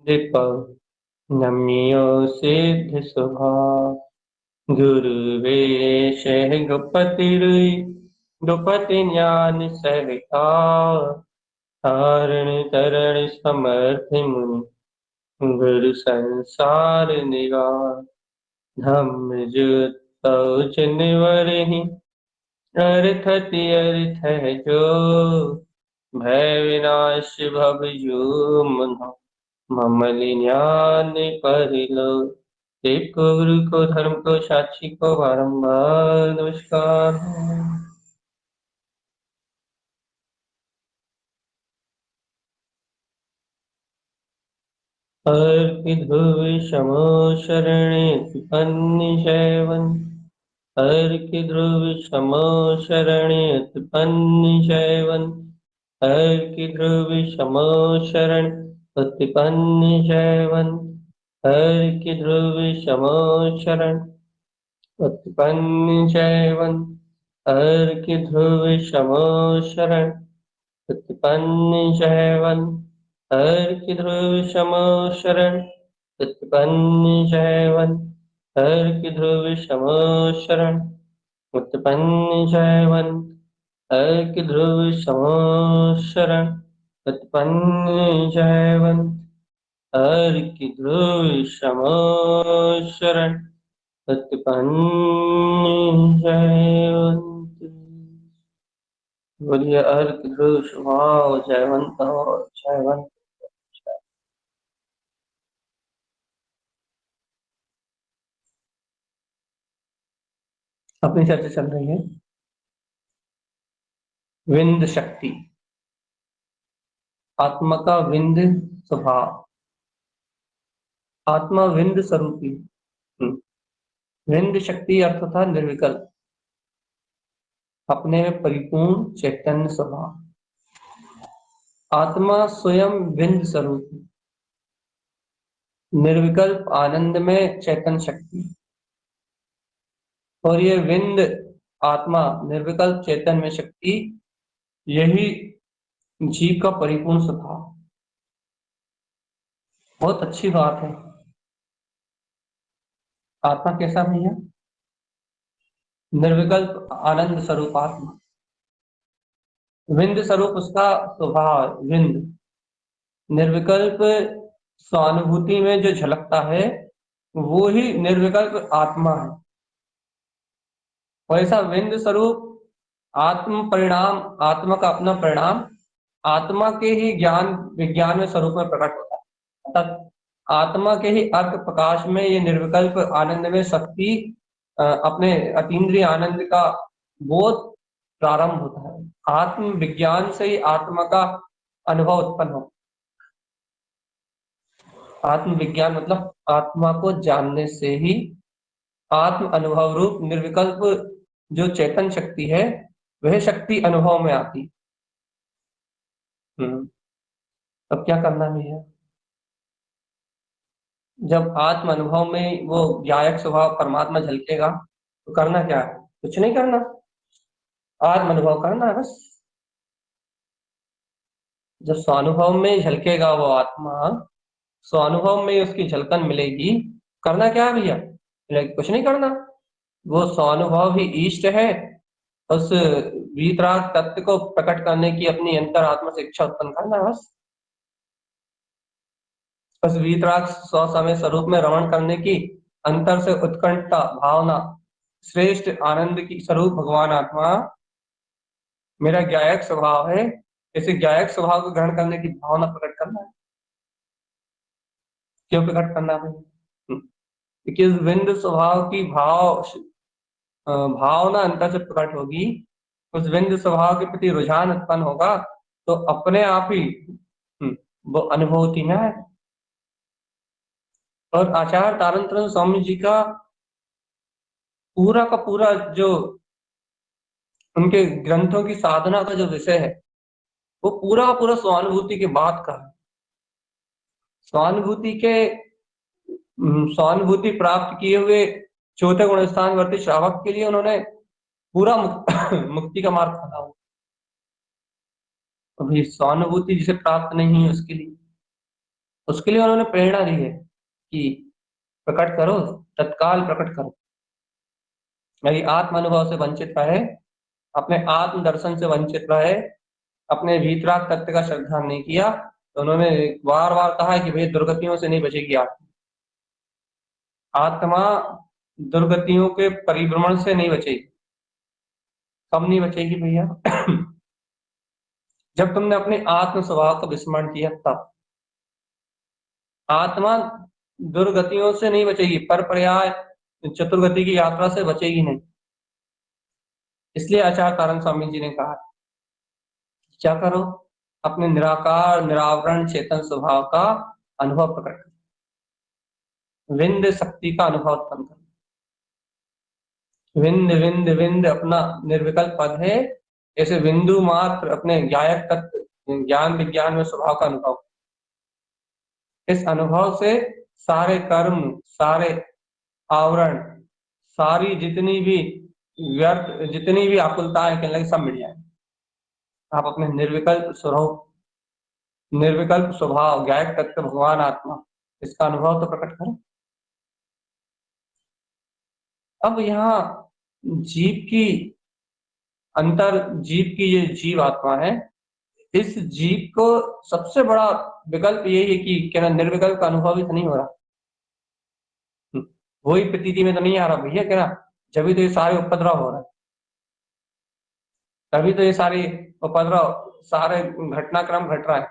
दीप नमियो सिद्ध स्वभाव गुरुवेश गुपति रुई गुपति ज्ञान सहिता तारण तरण समर्थ मुनि गुरु संसार निवार धम्म जुत निवरहि अर्थति अर्थ है जो भय विनाश भव जो मनो ममलि ज्ञान परिलो देव को गुरु को धर्म को साक्षी को बारंबार नमस्कार। अर्पिध्रुव शमो शरणे पन्निशैवन् अर्किध्रुव शमो शरणे पन्निशैवन् अर्किध्रुव शमो शरण उत्पन्निशैवन् अर्किध्रुव शमो शरण उत्पन्निशैवन् अर्किध्रुव शमो शरण उत्पन्निशैवन् अर्किध्रुव शमो शरण उत्पन्निशैवन् अर्किध्रुव शमो शरण उत्पन्निशैवन् अर्किध्रुव शमो शरण उत्पन्निशैवन् अर्किध्रुव शमो शरण उत्पन्निशैवन्। बोलिए अर्किध्रुव स्वभाव जयवंत हो जयवंत। अपनी चर्चा चल रही है विंद शक्ति, आत्मा का विंद स्वभाव, आत्मा विंद स्वरूपी। विंद शक्ति अर्थ था निर्विकल्प, अपने में परिपूर्ण चैतन्य स्वभाव। आत्मा स्वयं विंद स्वरूपी, निर्विकल्प आनंद में चैतन्य शक्ति। और ये विंद आत्मा निर्विकल्प चैतन्य में शक्ति, यही जीव का परिपूर्ण स्वभाव। बहुत अच्छी बात है। आत्मा कैसा भैया? निर्विकल्प आनंद स्वरूप आत्मा। विंद स्वरूप उसका स्वभाव, विंद निर्विकल्प स्वानुभूति में जो झलकता है वो ही निर्विकल्प आत्मा है। और ऐसा विंद स्वरूप आत्म परिणाम, आत्मा का अपना परिणाम आत्मा के ही ज्ञान विज्ञान में स्वरूप में प्रकट होता है। अर्थात आत्मा के ही अर्थ प्रकाश में ये निर्विकल्प आनंद में शक्ति अपने अतीन्द्रिय आनंद का बोध प्रारंभ होता है। आत्म विज्ञान से ही आत्मा का अनुभव उत्पन्न हो। आत्म विज्ञान मतलब आत्मा को जानने से ही आत्म अनुभव रूप निर्विकल्प जो चेतन शक्ति है वह शक्ति अनुभव में आती। अब क्या करना है? जब आत्म अनुभव में वो ज्ञायक स्वभाव परमात्मा झलकेगा तो करना क्या है? कुछ नहीं करना, आत्म अनुभव करना है बस। जब स्वानुभव में झलकेगा वो आत्मा, स्वानुभव में उसकी झलकन मिलेगी, करना क्या है भैया? कुछ नहीं करना। वो स्वानुभव ही इष्ट है। उस वीतराग तत्व को प्रकट करने की अपनी अंतरात्मा से इच्छा उत्पन्न करना है बस। उस वीतराग स्वसमय स्वरूप में रमण करने की अंतर से उत्कंठता भावना, श्रेष्ठ आनंद की स्वरूप भगवान आत्मा मेरा ज्ञायक स्वभाव है, इसे ज्ञायक स्वभाव को ग्रहण करने की भावना प्रकट करना है। क्यों प्रकट करना है? क्योंकि विंद स्वभाव की भावना अंतर से प्रकट होगी, उस विंद स्वभाव के प्रति रुझान उत्पन्न होगा तो अपने आप ही वो अनुभूति में है। और आचार्य तारतम्य स्वामी जी का पूरा जो उनके ग्रंथों की साधना का जो विषय है वो पूरा स्वानुभूति के बात का है। स्वानुभूति प्राप्त किए हुए चौथे गुण स्थान वर्ती श्रावक के लिए उन्होंने पूरा मुक्ति का मार्ग खोला हो। अभी स्वानुभूति जिसे प्राप्त नहीं है उसके लिए उसके लिए उन्होंने प्रेरणा दी है कि प्रकट करो, तत्काल प्रकट करो। यदि आत्म अनुभव से वंचित रहे, अपने आत्म दर्शन से वंचित रहे, अपने भीतराग तत्व का श्रद्धा नहीं किया, तो उन्होंने बार बार कहा है कि भाई दुर्गतियों से नहीं बचेगी आत्मा। आत्मा दुर्गतियों के परिभ्रमण से नहीं बचेगी। कब नहीं बचेगी भैया? जब तुमने अपने आत्म स्वभाव का विस्मरण किया तब। आत्मा दुर्गतियों से नहीं बचेगी, पर पर्याय चतुर्गति की यात्रा से बचेगी नहीं। इसलिए आचार्य तारण स्वामी जी ने कहा क्या करो, अपने निराकार निरावरण चेतन स्वभाव का अनुभव प्रकट करो, विंद शक्ति का अनुभव उत्पन्न करो। विंद विंद विंद अपना निर्विकल्प पद है, ऐसे बिंदु मात्र अपने गायक तत्व ज्ञान विज्ञान में स्वभाव का अनुभव। इस अनुभव से सारे कर्म, सारे आवरण, सारी जितनी भी व्यर्थ, जितनी भी आकुलताएं कहने लगे, सब मिट जाए। आप अपने निर्विकल्प स्वभाव गायक तत्व भगवान आत्मा, इसका अनुभव तो प्रकट करो। अब यहाँ जीव की ये जीव आत्मा है, इस जीव को सबसे बड़ा विकल्प यही है कि क्या निर्विकल्प का अनुभव ही तो नहीं हो रहा। वही प्रतीति में तो नहीं आ रहा भैया, क्या जब तो ये सारे उपद्रव हो रहे हैं, तभी तो ये सारी उपद्रव, सारे घटनाक्रम घट रहा है,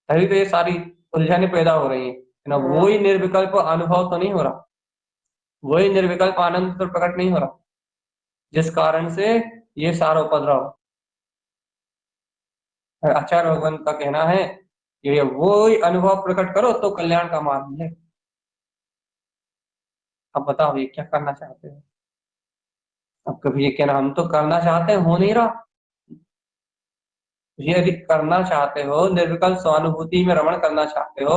तभी तो ये सारी उलझने पैदा हो रही है ना। वही निर्विकल्प अनुभव तो नहीं हो रहा, वही निर्विकल्प आनंद तो प्रकट नहीं हो रहा, जिस कारण से ये सारा उपद्रव। आचार्य भगवान का कहना है कि वही अनुभव प्रकट करो तो कल्याण का मार्ग है। अब बताओ ये क्या करना चाहते हैं? अब कभी ये कहना हम तो करना चाहते हैं, हो नहीं रहा। ये यदि करना चाहते हो, निर्विकल्प स्वानुभूति में रमण करना चाहते हो,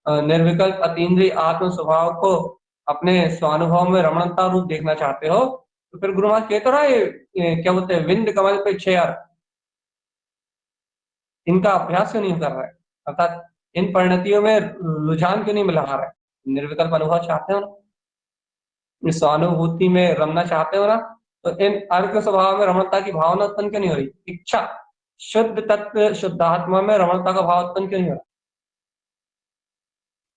निर्विकल्प अतीन्द्रिय आत्म स्वभाव को अपने स्वानुभव में रमणता रूप देखना चाहते हो, तो फिर गुरु महाराज कह तो रहा है क्या बोलते हैं, विंद कमल पे 6 अर्घ, इनका अभ्यास क्यों नहीं कर रहा है? अर्थात इन परिणतियों में रुझान क्यों नहीं मिला रहा है? निर्विकल्प अनुभव चाहते हो ना, इस स्वानुभूति में रमना चाहते हो ना, तो इन अर्घ स्वभाव में रमणता की भावना उत्पन्न क्यों नहीं हो रही? इच्छा शुद्ध तत्व शुद्धात्मा में रमणता का भाव उत्पन्न क्यों नहीं हो रहा?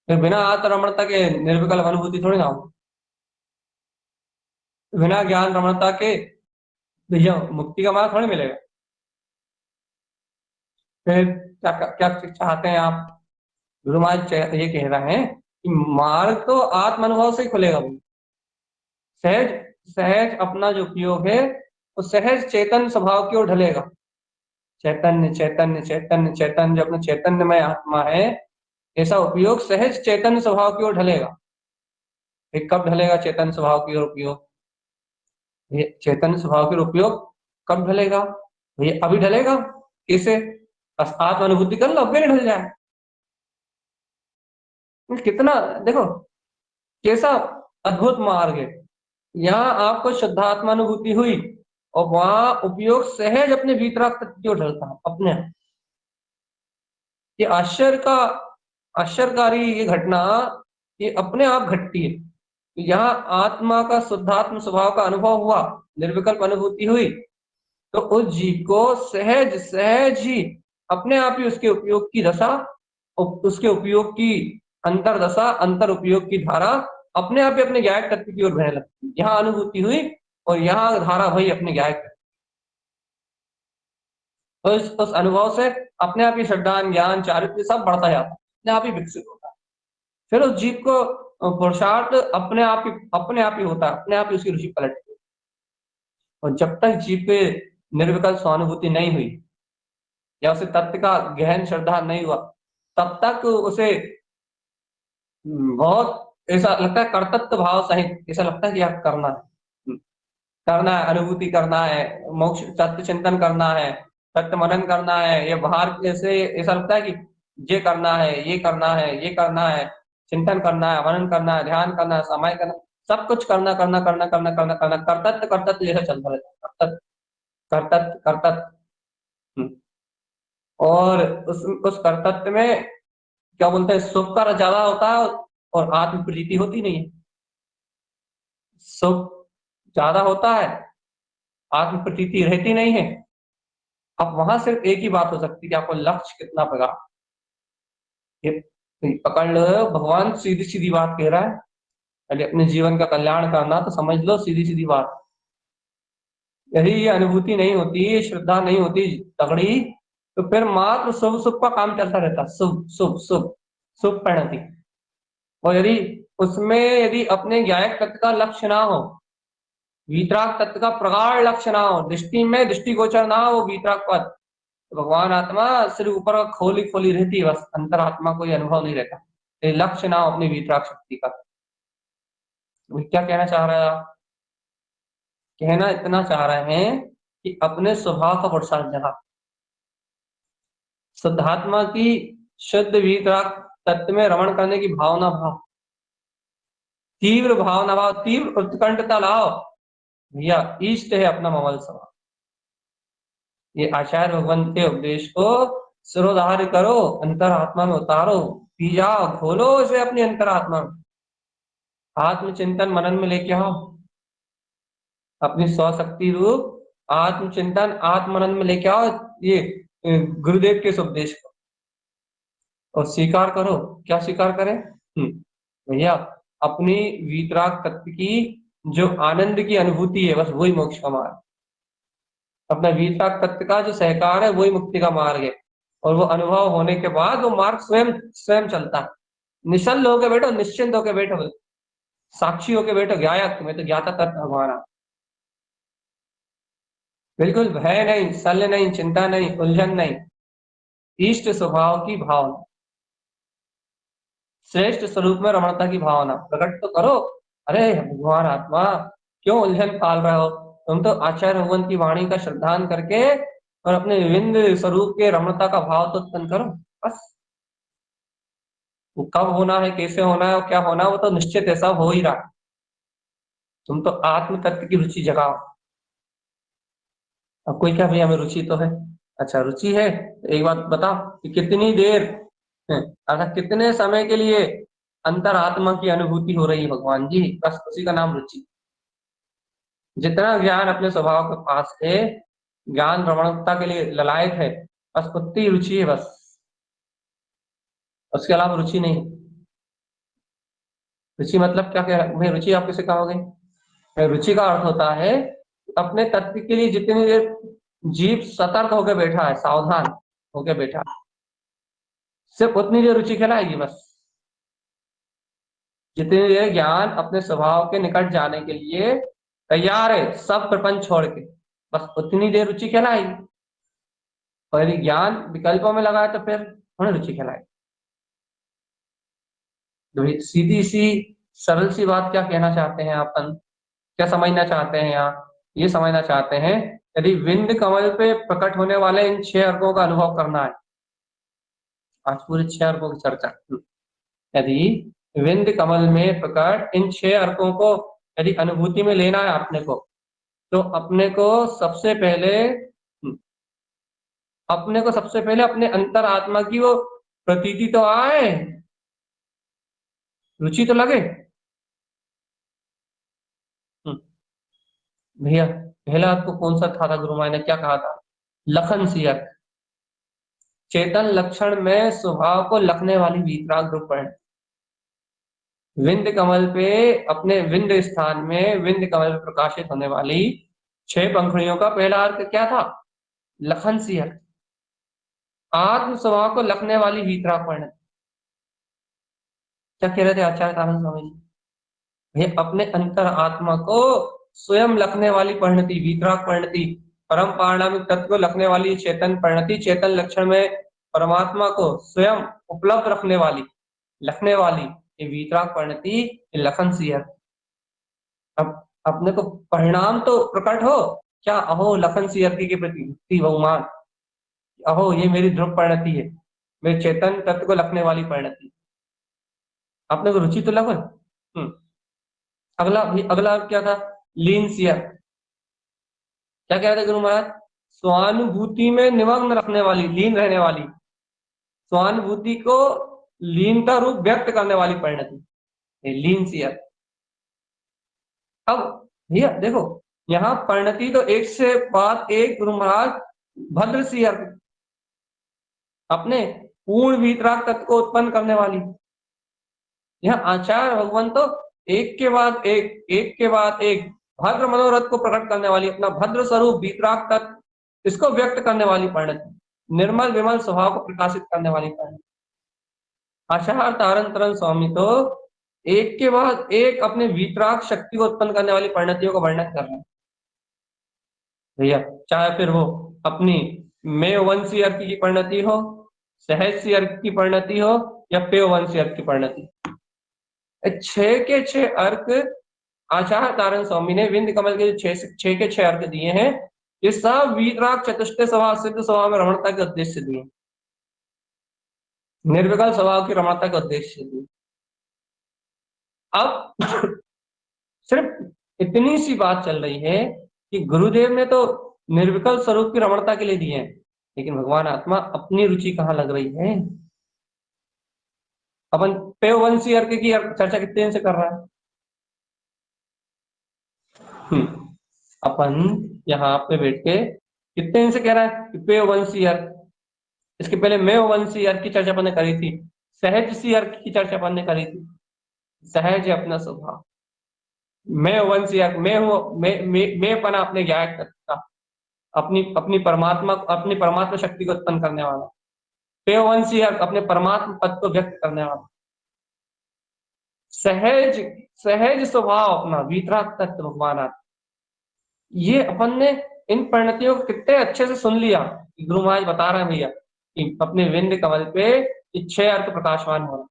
फिर बिना आत्म रमणता के निर्विकल्प अनुभूति थोड़ी ना हो। बिना ज्ञान रमणता के भैया मुक्ति का मार्ग थोड़ी मिलेगा। फिर क्या क्या चाहते हैं आप? गुरु महाराज ये कह रहे हैं कि मार्ग तो आत्म अनुभव से ही खुलेगा भाई। सहज सहज अपना जो उपयोग है वो सहज चेतन स्वभाव की ओर ढलेगा। चैतन्य चैतन्य चैतन्य चैतन्य, जो अपना चैतन्यमय आत्मा है, ऐसा उपयोग सहज चैतन्य स्वभाव की ओर ढलेगा। ये कब ढलेगा चेतन स्वभाव की ओर उपयोग? ये चैतन्य स्वभाव के उपयोग कब ढलेगा? ये अभी ढलेगा। कैसे? बस आत्म अनुभूति कर लो, फिर ढल जाए। कितना देखो कैसा अद्भुत मार्ग है। यहाँ आपको शुद्धात्मानुभूति हुई और वहां उपयोग सहज अपने भीतर क्यों ढलता है अपने। ये आश्चर्यकारी ये घटना ये अपने आप घटती है। यहाँ आत्मा का शुद्धात्म स्वभाव का अनुभव हुआ, निर्विकल्प अनुभूति हुई, तो उस जीव को सहज सहज ही अपने आप ही उसके उपयोग की दशा, उसके उपयोग की अंतर दशा, अंतर उपयोग की धारा अपने आप ही अपने गायक तत्व की ओर बहने लगती। यहाँ अनुभूति हुई और यहाँ धारा वही अपने गायक, तो उस अनुभव से अपने आप ही श्रद्धा ज्ञान चारित्र्य सब बढ़ता जाता है, अपने आप ही विकसित होता है। फिर उस जीव को पुरुषार्थ अपने आप ही होता है, अपने आप ही उसकी रुचि पलटती है। और जब तक जीव पे निर्विकल्प स्वानुभूति नहीं हुई या उसे तत्व का गहन श्रद्धा नहीं हुआ, तब तक उसे बहुत ऐसा लगता है कर्तव्य भाव सहित, ऐसा लगता है कि यार करना है, अनुभूति करना है, मोक्ष तत्व चिंतन करना है, तत्व मनन करना है। ये बाहर ऐसे ऐसा लगता है कि ये करना है, ये करना है, ये करना है, चिंतन करना है, मनन करना है, ध्यान करना है, समय करना, सब कुछ करना करना करना करना करना करना, कर्तव्य कर्तव्य जैसा चलता रहता है, कर्तव्य कर्तव्य कर्तव्य। और उस कर्तव्य में क्या बोलते हैं, सुख का ज्यादा होता है और आत्म प्रीति होती नहीं है। सुख ज्यादा होता है, आत्म प्रीति रहती नहीं है। अब वहां सिर्फ एक ही बात हो सकती है कि आपको लक्ष्य कितना पड़ा। ये पकड़ लो, भगवान सीधी सीधी बात कह रहा है, पहले अपने जीवन का कल्याण करना तो समझ लो, सीधी सीधी बात। यदि ये अनुभूति नहीं होती, श्रद्धा नहीं होती तगड़ी, तो फिर मात्र शुभ शुभ का काम चलता रहता, शुभ शुभ शुभ शुभ परिणति। और यदि उसमें यदि अपने ज्ञायक तत्व का लक्ष्य ना हो, वीतराग तत्व का प्रगाढ़ लक्ष्य ना हो, दृष्टि में दृष्टिगोचर ना हो वीतराग पद, तो भगवान आत्मा सिर्फ ऊपर खोली खोली रहती है, बस अंतर आत्मा कोई अनुभव नहीं रहता। ये लक्ष्य ना हो अपनी वीतराग शक्ति का। तो क्या कहना चाह रहा है आप? कहना इतना चाह रहे हैं कि अपने स्वभाव का पुरुषार्थ जगा, शुद्धात्मा की शुद्ध वीतराग तत्व में रमण करने की भावना भाव, तीव्र भावना भाव, तीव्र उत्कंठता लाओ। भैया इष्ट है अपना ममल स्वभाव। ये आचार्य भगवंत के उपदेश को सिरोधार्य करो, अंतर आत्मा में उतारो, पी जाओ, घोलो इसे अपनी अंतर आत्मा में। आत्मचिंतन मनन में लेके आओ, अपनी स्वशक्ति रूप आत्मचिंतन आत्म मनन में लेके आओ ये गुरुदेव के इस उपदेश को, और स्वीकार करो। क्या स्वीकार करें? भैया अपनी वीतराग तत्व की जो आनंद की अनुभूति है, बस वही मोक्ष का मार्ग। अपना वीतराग तत्व का जो सहकार है वही मुक्ति का मार्ग है। और वो अनुभव होने के बाद वो मार्ग स्वयं स्वयं चलता है। निश्चल होके बैठो, निश्चिंत होके बैठो, साक्षी होके बैठो, ज्ञायक में तो ज्ञाता तत्व हमारा। बिल्कुल भय नहीं, शल्य नहीं, चिंता नहीं, उलझन नहीं, इष्ट स्वभाव की भावना, श्रेष्ठ स्वरूप में रमणता की भावना प्रकट तो करो। अरे भगवान आत्मा क्यों उलझन पाल रहे हो? तुम तो आचार्य भगवान की वाणी का श्रद्धान करके और अपने विविध स्वरूप के रमणता का भाव तो उत्पन्न करो। बस वो कब होना है, कैसे होना है और क्या होना है वो तो निश्चित ऐसा हो ही रहा है। तुम तो आत्म तत्व की रुचि जगाओ। अब कोई क्या भैया हमें रुचि तो है। अच्छा रुचि है तो एक बात बताओ कि कितनी देर है, अर्थात कितने समय के लिए अंतर आत्मा की अनुभूति हो रही है भगवान जी, बस उसी का नाम रुचि। जितना ज्ञान अपने स्वभाव के पास है, ज्ञान प्रमाणिकता के लिए ललायत है, बस उतनी रुचि है, बस उसके अलावा रुचि नहीं। रुचि मतलब क्या कह रहा है रुचि, आप किसे कहोगे? रुचि का अर्थ होता है अपने तत्व के लिए जितनी देर जीव सतर्क होकर बैठा है, सावधान होकर बैठा है, सिर्फ उतनी देर रुचि कहलाएगी। बस जितनी देर ज्ञान अपने स्वभाव के निकट जाने के लिए तैयार है, सब प्रपंच छोड़ के, बस उतनी देर रुचि कहलाएगी। और यदि ज्ञान विकल्पों में लगा है तो फिर उन्हें रुचि कहलाएगी। तो सीधी सी सरल सी बात क्या कहना चाहते हैं अपन, क्या समझना चाहते हैं यहाँ? ये समझना चाहते हैं यदि विंद कमल पे प्रकट होने वाले इन 6 अर्कों का अनुभव करना है, आज पूरे 6 अर्कों की चर्चा। यदि विंद कमल में प्रकट इन 6 अर्कों को यदि अनुभूति में लेना है अपने को, तो अपने को सबसे पहले अपने अंतर आत्मा की वो प्रतीति तो आए, रुचि तो लगे। भैया पहला आपको कौन सा था गुरु माया ने क्या कहा था? लखन सी अर्थ, चेतन लक्षण में स्वभाव को लखने वाली वीतराग रूप है। विंद कमल पे अपने विंद स्थान में विंद कमल पे प्रकाशित होने वाली 6 पंखुड़ियों का पहला अर्थ क्या था? लखन सी अर्थ, आत्म स्वभाव को लखने वाली वीतराग परिणति। क्या कह रहे थे आचार्य आनंद स्वामी जी? भैया अपने अंतर आत्मा को स्वयं लखने वाली परिणति, वीतराग परिणति, परम पारणामिक तत्व को लखने वाली चेतन परिणति, चेतन लक्षण में परमात्मा को स्वयं उपलब्ध रखने वाली, लखने वाली ये वीतराग परिणति, लखन सी है। अब अपने को परिणाम तो प्रकट हो क्या, अहो लखन सी के प्रति बहुमान, अहो ये मेरी ध्रुव परिणति है, मेरे चेतन तत्व को लखने वाली परिणति। अपने को रुचि तो लगो। अगला अगला क्या था? लीन सियर। क्या कह रहे थे गुरु महाराज? स्वानुभूति में निमग्न रखने वाली, लीन रहने वाली, स्वानुभूति को लीनता रूप व्यक्त करने वाली परिणति, लीन सी अर्क। अब भैया देखो, यहाँ परिणति तो एक से बाद एक गुरु महाराज भद्र सी अर्क, अपने पूर्ण वीतराग तत्व को उत्पन्न करने वाली। यहाँ आचार्य भगवान तो एक के बाद एक के बाद एक भद्र मनोरथ को प्रकट करने वाली, अपना भद्र स्वरूप वीतराग तत्व इसको व्यक्त करने वाली परिणति, निर्मल विमल स्वभाव को प्रकाशित करने वाली परिणति। आचार्य तारण तरन स्वामी तो एक के बाद एक अपने वीतराग शक्ति को उत्पन्न करने वाली परिणतियों का वर्णन कर रहे हैं भैया। चाहे फिर वो अपनी मेयवंशी अर्क की परिणति हो, सहज अर्क की परिणति हो, या पेयवंशी अर्क की परिणति, 6 के 6 अर्क आचार्य तारण स्वामी ने विंध्य कमल के 6 के 6 अर्क दिए हैं, ये सब वीतराग चतुष्टय स्वभाव सिद्ध स्वभाव में रमणता के उद्देश्य दिए, निर्विकल्प स्वभाव की रमणता के उद्देश्य दिए। अब सिर्फ इतनी सी बात चल रही है कि गुरुदेव ने तो निर्विकल्प स्वरूप की रमणता के लिए दिए हैं, लेकिन भगवान आत्मा अपनी रुचि कहाँ लग रही है। अपन पेयवंशी अर्क की चर्चा कितने दिन से कर रहा है। अपन यहाँ पे बैठ के कितने दिन से कह रहा है कि पेयवंशी अर्क, इसके पहले मेयवंशी अर्क की चर्चा अपन ने करी थी, सहज सी अर्क की चर्चा अपन ने करी थी। सहज है अपना स्वभाव, मैं वंशी अर्क, मैं हूं, मैं पना अपने ज्ञायक तत्व का, अपनी परमात्मा शक्ति को उत्पन्न करने वाला। पेयवंशी अर्क, अपने परमात्मा पद को व्यक्त करने वाला। सहज स्वभाव अपना वीतराग तत्व भगवान आत्मा। ये अपन ने इन परिणतियों को कितने अच्छे से सुन लिया। गुरु महाराज बता रहे हैं भैया कि अपने विंध्य कमल पे 6 अर्क प्रकाशमान हो रहा है,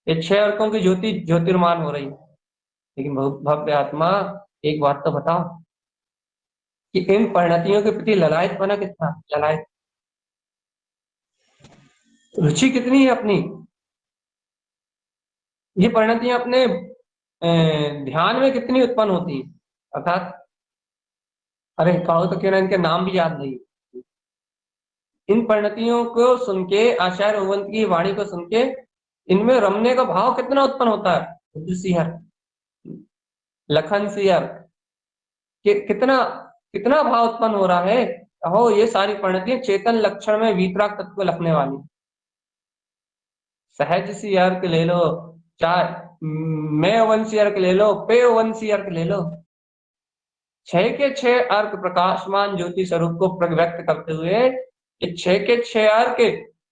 ये 6 अर्कों की ज्योति ज्योतिर्मान हो रही है। लेकिन भव्य आत्मा एक बात तो बताओ कि इन परिणतियों के प्रति ललायत बना कितना, ललायत रुचि कितनी है अपनी। ये परिणतियां अपने ध्यान में कितनी उत्पन्न होती है, अर्थात अरे कहो तो क्यों ना इनके नाम भी याद नहीं। इन परिणतियों को सुन के, आचार्य भगवंत की वाणी को सुन के इनमें रमने का भाव कितना उत्पन्न होता है। लखन सी अर्क कितना भाव उत्पन्न हो रहा है। हो ये सारी परिणतियां चेतन लक्षण में वीतराग तत्व को लखने वाली। सहज सी अर्क ले लो, चाहे मेयवंशी अर्क ले लो, पेयवंशी अर्क ले लो, 6 के 6 अर्क प्रकाशमान ज्योति स्वरूप को व्यक्त करते हुए ये 6 के 6 अर्क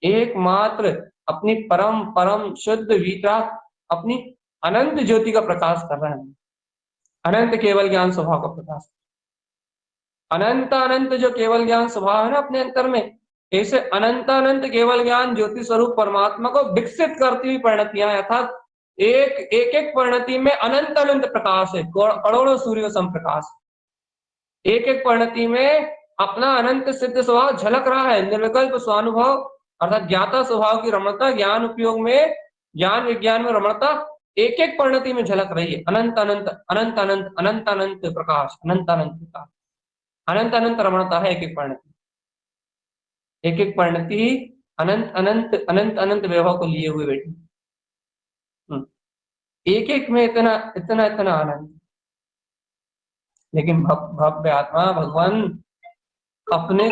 एकमात्र अपनी परम परम शुद्ध वीतराग, अपनी अनंत ज्योति का प्रकाश कर रहे हैं। अनंत केवल ज्ञान स्वभाव का प्रकाश, अनंत अनंत जो केवल ज्ञान स्वभाव है ना अपने अंतर में, ऐसे अनंत अनंत केवल ज्ञान ज्योति स्वरूप परमात्मा को विकसित करती हुई परिणतियां, अर्थात एक परिणति में अनंत अनंत प्रकाश है, करोड़ों सूर्य सम प्रकाश। एक परिणति में अपना अनंत सिद्ध स्वभाव झलक रहा है, निर्विकल्प स्वानुभव अर्थात ज्ञाता स्वभाव की रमणता, ज्ञान उपयोग में, ज्ञान विज्ञान में रमणता एक परिणति में झलक रही है। अनंत अनंत अनंत अनंत अनंत अनंत प्रकाश, अनंत अनंत प्रकाश, अनंत अनंत रमणता है एक परिणति। एक परिणति अनंत अनंत अनंत अनंत वैभव को लिए हुए बैठी, एक में इतना इतना इतना आनंद। लेकिन भव्य आत्मा भगवान अपने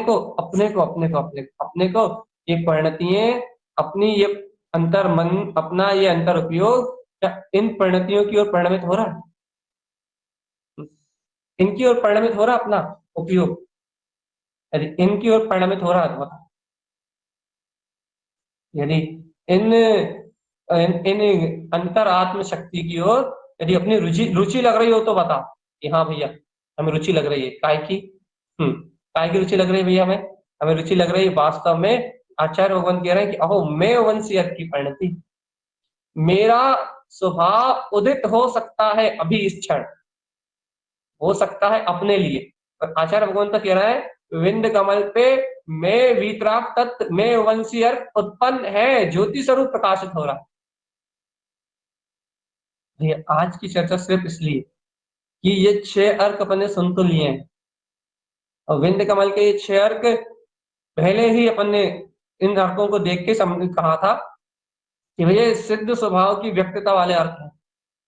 को ये परिणतियां, अपनी ये अंतर मन, अपना ये अंतर उपयोग क्या इन परिणतियों की ओर परिणमित हो रहा है, इनकी ओर परिणमित हो रहा अपना उपयोग, यदि इनकी ओर परिणमित हो रहा है तो बता, यदि इन अंतर आत्म शक्ति की ओर यदि अपनी रुचि लग रही हो तो बता कि हाँ भैया हमें रुचि लग रही है। काय की रुचि लग रही है भैया, हमें रुचि लग रही है वास्तव में। आचार्य भगवान कह रहे हैं कि अहो मैं वंशी अर्क की परिणति, मेरा स्वभाव उदित हो सकता है अभी इस क्षण, हो सकता है अपने लिए। और आचार्य भगवान तो कह रहा है विंध्य कमल पे मैं वीतराग तत्व मैं वंशी अर्क उत्पन्न है, ज्योति स्वरूप प्रकाशित हो रहा है। आज की चर्चा सिर्फ इसलिए कि ये 6 अर्क अपन ने सुन तो लिए हैं, और विंध्य कमल के ये 6 अर्क पहले ही अपन ने इन अर्कों को देख के कहा था कि भैया सिद्ध स्वभाव की व्यक्तता वाले अर्थ है,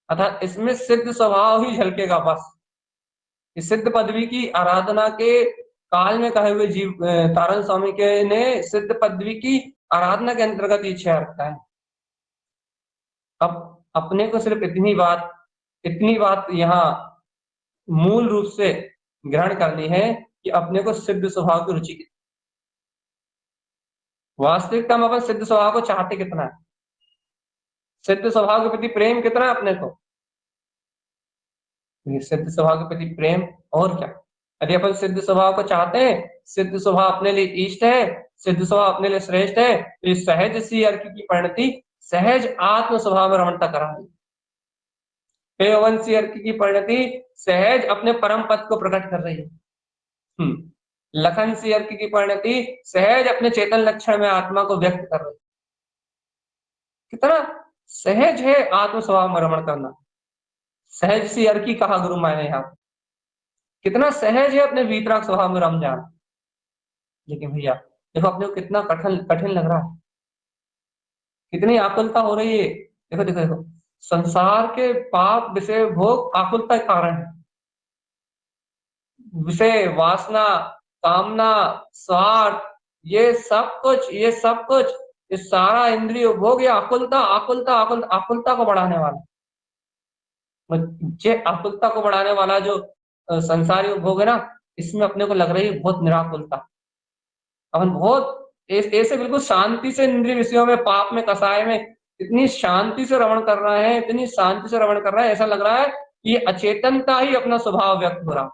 अर्थात इसमें सिद्ध स्वभाव ही झलकेगा बस। इस सिद्ध पदवी की आराधना के काल में कहे हुए जीव तारण स्वामी के ने सिद्ध पदवी की आराधना के अंतर्गत ये 6 रखा है। अब अपने को सिर्फ इतनी बात यहाँ मूल रूप से ग्रहण करनी है कि अपने को सिद्ध स्वभाव की रुचि कितनी, वास्तविकता में अपन सिद्ध स्वभाव को चाहते कितना है, सिद्ध स्वभाव के प्रति प्रेम कितना है अपने को, ये सिद्ध स्वभाव के प्रति प्रेम और क्या। यदि अपन सिद्ध स्वभाव को चाहते हैं, सिद्ध स्वभाव अपने लिए इष्ट है, सिद्ध स्वभाव अपने लिए श्रेष्ठ है, तो ये सहज सी अर्क की परिणति सहज आत्म स्वभाव में रमणता करा रही, पेयवंशी अर्क की परिणति सहज अपने परम पद को प्रकट कर रही है। लखन सी अर्क की परिणति सहज अपने चेतन लक्षण में आत्मा को व्यक्त कर रही है। कितना सहज है आत्म स्वभाव में रमण करना, सहज सी अर्की कहा गुरु माने यहाँ, कितना सहज है अपने वीतराग स्वभाव में रम जाना। लेकिन भैया देखो अपने को कितना कठिन लग रहा है, कितनी आकुलता हो रही है। देखो देखो देखो, संसार के पाप विषय भोग आकुलता के कारण है। विषय वासना कामना स्वार्थ ये सब कुछ ये सारा इंद्रिय भोग, ये आकुलता को बढ़ाने वाला, ये आकुलता को बढ़ाने वाला जो संसारी उपभोग है ना, इसमें अपने को लग रही है बहुत निराकुलता। अपन बहुत ऐसे बिल्कुल शांति से इंद्रिय विषयों में, पाप में, कसाय में इतनी शांति से रमण कर रहा है, इतनी शांति से रमण कर रहा है, ऐसा लग रहा है कि ये अचेतनता ही अपना स्वभाव व्यक्त हो रहा है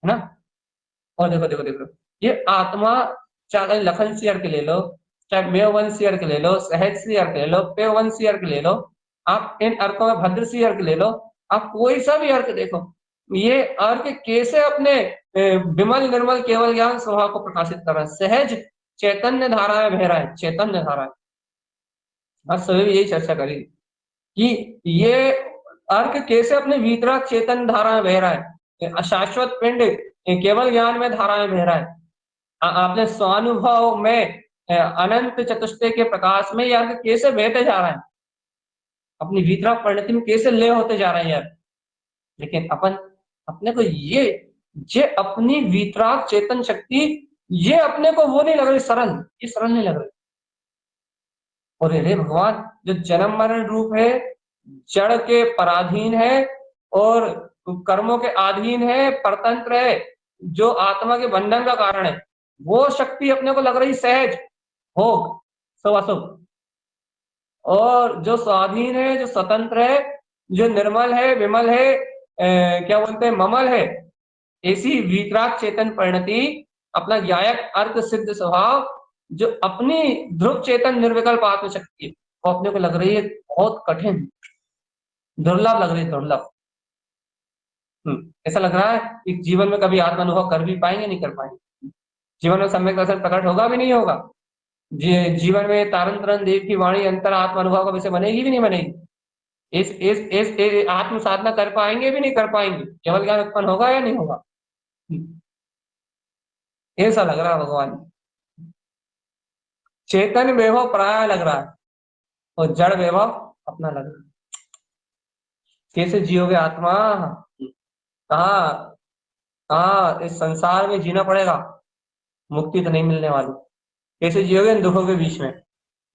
ना। और देखो देखो देखो, ये आत्मा चाहे लखन सी अर्क ले लो, चाहे मेयवन सी अर्क ले लो, सहज सी अर्क ले लो, पेयवन सी अर्क ले लो, आप इन अर्कों में भद्र सी अर्क ले लो, आप कोई सा भी अर्क देखो, ये अर्क कैसे अपने विमल निर्मल केवल ज्ञान स्वभाव को प्रकाशित कर रहा है, सहज चैतन्य धारा में बह रहा है, चैतन्य धारा है। आज सभी यही चर्चा करी कि ये अर्क कैसे अपने वीतराग चेतन धारा में बह रहा है, अशाश्वत पिंड केवल ज्ञान में धारा में बह रहा है। आपने स्वानुभव में अनंत चतुष्टय के प्रकाश में यार कैसे बहते जा रहा है, अपनी वीतराग परिणति में कैसे ले होते जा रहे हैं यार। लेकिन अपने को ये अपनी वीतराग चेतन शक्ति ये अपने को वो नहीं लग रही सरल, ये सरल नहीं लग रही। और हे भगवान, जो जन्म मरण रूप है, जड़ के पराधीन है और कर्मों के अधीन है, परतंत्र है, जो आत्मा के बंधन का कारण है, वो शक्ति अपने को लग रही सहज भोग सब अशुभ, और जो स्वाधीन है, जो स्वतंत्र है, जो निर्मल है, विमल है, क्या बोलते हैं, ममल है, ऐसी वीतराग चेतन परिणति, अपना ज्ञायक अर्थ सिद्ध स्वभाव, जो अपनी ध्रुव चेतन निर्विकल्प आत्म शक्ति है, वो अपने को लग रही है बहुत कठिन, दुर्लभ लग रही है, दुर्लभ। ऐसा लग रहा है कि जीवन में कभी आत्म अनुभव कर भी पाएंगे, नहीं कर पाएंगे, जीवन में सम्यक दर्शन प्रकट होगा भी नहीं होगा, जीवन में तारण तरण देव की वाणी अंतर आत्म अनुभव का विषय बनेगी भी नहीं बनेगी, इस आत्म साधना कर पाएंगे भी नहीं कर पाएंगे, केवल ज्ञान उत्पन्न होगा या नहीं होगा, ऐसा लग रहा है भगवान। चेतन वैभव पराया लग रहा है और जड़ वैभव अपना लग रहा है। कैसे जियोगे आत्मा, कहाँ कहाँ इस संसार में जीना पड़ेगा, मुक्ति तो नहीं मिलने वाली। कैसे जियोगे इन दुखों के बीच में,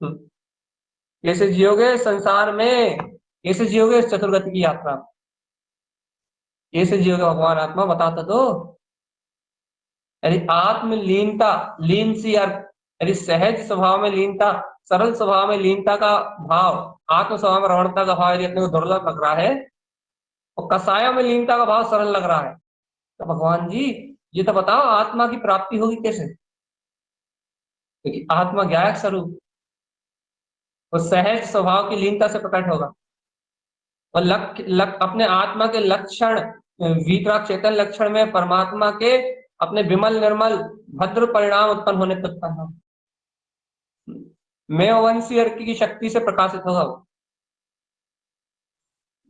कैसे जियोगे संसार में, कैसे जियोगे इस चतुर्गति की यात्रा, कैसे जियोगे भगवान आत्मा बताता तो। यदि आत्मलीनता, लीन सी अर्थ, यदि सहज स्वभाव में लीनता, सरल स्वभाव में लीनता का भाव, आत्म स्वभाव में रमणता का भाव यदि अपने को दुर्लभ लग रहा है, और कसाया में लीनता का भाव सरल लग रहा है, तो भगवान जी ये तो बताओ आत्मा की प्राप्ति होगी कैसे, क्योंकि आत्मा ज्ञायक स्वरूप वो सहज स्वभाव की लीनता से प्रकट होगा, और अपने आत्मा के लक्षण वीतराग चेतन लक्षण में परमात्मा के अपने विमल निर्मल भद्र परिणाम उत्पन्न होने पर उत्पन्न होगा, मेयवंशी अर्क की शक्ति से प्रकाशित होगा।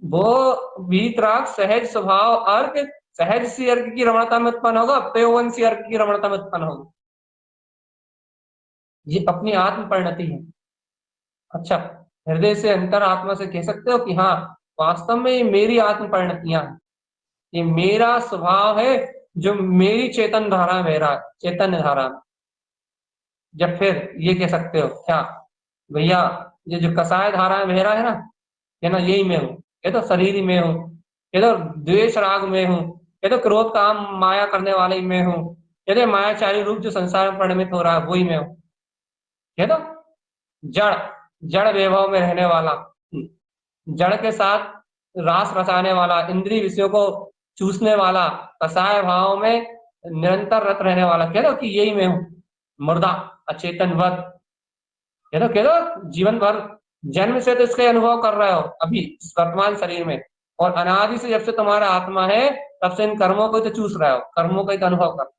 वो वीतराग सहज स्वभाव अर्क सहज सी अर्क की रमणता में उत्पन्न होगा, पेयवंशी अर्क की रमणता में उत्पन्न होगा। ये अपनी आत्म परिणति है, अच्छा, हृदय से अंतर आत्मा से कह सकते हो कि हाँ वास्तव में ये मेरी आत्म परिणतियां हैं, ये मेरा स्वभाव है जो मेरी चेतन धारा में बह रहा है, चैतन्य धारा में। जब फिर ये कह सकते हो क्या भैया, ये जो कसाय धारा में बह रहा है ना, यही मैं हूँ, ये तो शरीर ही मैं हूँ, ये तो द्वेष राग में हूँ, ये तो क्रोध काम माया करने वाले ही मैं हूँ, ये तो मायाचारी रूप जो संसार में परिणमित हो रहा है वही मैं हूँ, ये तो जड़ जड़ वैभव में रहने वाला, जड़ के साथ रास रचाने वाला, इंद्रिय विषयों को चूसने वाला, कसाय भाव में निरंतर रत रहने वाला, कह दो कि यही मैं हूँ, मुर्दा अचेतन वध, कह दो जीवन भर जन्म से तो इसका अनुभव कर रहे हो अभी इस वर्तमान शरीर में, और अनादि से जब से तुम्हारा आत्मा है तब से इन कर्मों को तो चूस रहे हो, कर्मों का ही तो अनुभव कर,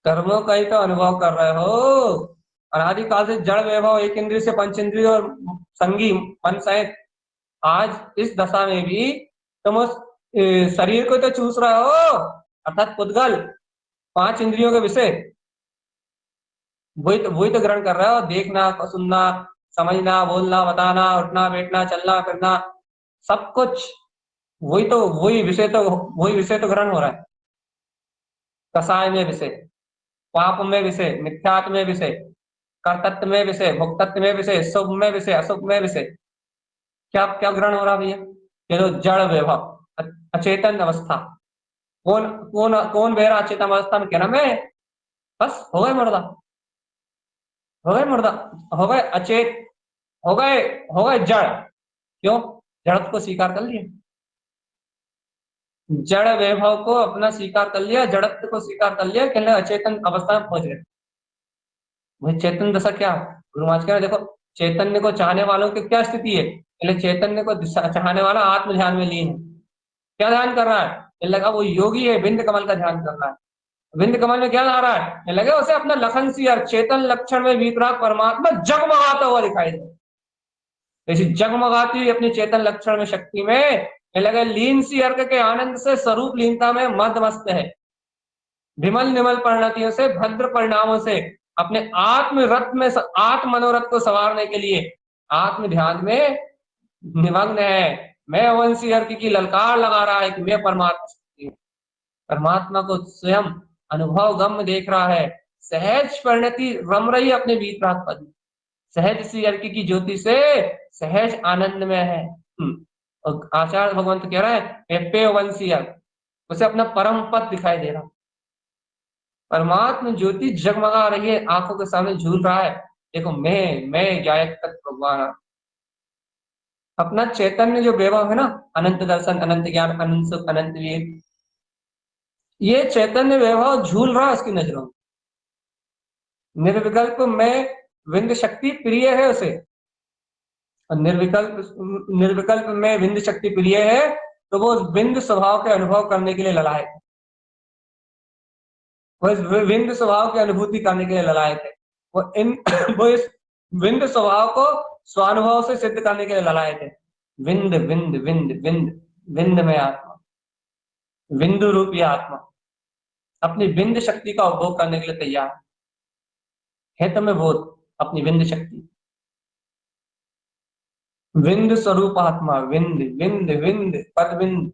कर्मों का ही तो अनुभव कर रहे हो। अनादिकाल से जड़ वैभव एक इंद्रिय से पंच इंद्रिय और संगी मन सहित आज इस दशा में भी तुम उस शरीर को तो चूस रहे हो, अर्थात पुद्गल पांच इंद्रियों के विषय वही तो ग्रहण कर रहे हो, देखना सुनना समझना बोलना बताना उठना बैठना चलना फिरना सब कुछ, वही विषय तो ग्रहण हो रहा है। कसाय में विषय, पाप में विषय, मिथ्यात्व में विषय, कर्तत्व में विषय, भोक्तत्व में विषय, शुभ में विषय, अशुभ में विषय, क्या क्या ग्रहण हो रहा भैया? ये तो जड़ वैभव अचेतन अवस्था, कौन कौन कौन बह रहा अचेतन अवस्था में? कहना मैं, बस हो गए मुर्दा, हो गए अचेत, हो गए जड़। क्यों? जड़त्व को स्वीकार कर लिया, जड़ वैभव को अपना स्वीकार कर लिया, जड़त्व को स्वीकार कर लिया, कहने अचेतन अवस्था में पहुंच गए। वही चेतन दशा क्या? गुरु महाराज कह रहे देखो चैतन्य को चाहने वालों की क्या स्थिति है, पहले चैतन्य को चाहने वाला आत्म ध्यान में लीन है, क्या ध्यान कर रहा है? ये लगा वो योगी है, बिंद कमल का ध्यान कर रहा है। विंद कमल में क्या आ रहा है? ये लगे उसे अपना लखन सी और चेतन लक्षण में वितराग परमात्मा जगमगाता हुआ दिखाई दे, ऐसी जगमगाती हुई अपनी चेतन लक्षण में शक्ति में ये लगे लीन सी अर्क के आनंद से स्वरूप लीनता में मद मस्त है, विमल निमल परिणतियों से भद्र परिणामों से अपने आत्म रथ में आत्म मनोरथ को संवारने के लिए आत्म ध्यान में निमग्न है। मैं वंशी अर्क की ललकार लगा रहा है कि मैं परमात्मा, परमात्मा को स्वयं अनुभव गम देख रहा है, सहज परिणति रम रही अपने वीतराग पद, सहज सी अर्क की ज्योति से सहज आनंद में है। और आचार्य भगवंत कह रहा है पे वंशी अर्क, उसे अपना परम पद दिखाई दे रहा, परमात्मा ज्योति जगमगा रही है, आंखों के सामने झूल रहा है, देखो मैं गायक तक भगवान, अपना चैतन्य जो वैभव है ना, अनंत दर्शन अनंत ज्ञान अनंत सुख अनंत वीर, ये चैतन्य वैभव झूल रहा है उसकी नजरों में। निर्विकल्प में विंद शक्ति प्रिय है उसे, और निर्विकल्प में विंद शक्ति प्रिय है, तो वो विंद स्वभाव के अनुभव करने के लिए ललायक है, वो इस विंद स्वभाव की अनुभूति करने के लिए ललायक है, वो इस विंद स्वभाव को स्वानुभव से सिद्ध करने के लिए ललायक है। विंद विंद विंद विंद विंद में आत्मा, विंदु रूपी आत्मा अपनी विंद शक्ति का उपभोग करने के लिए तैयार है, तो मैं बोध अपनी विंद शक्ति, विंद स्वरूप आत्मा, विंद विंद विंद पद विंद,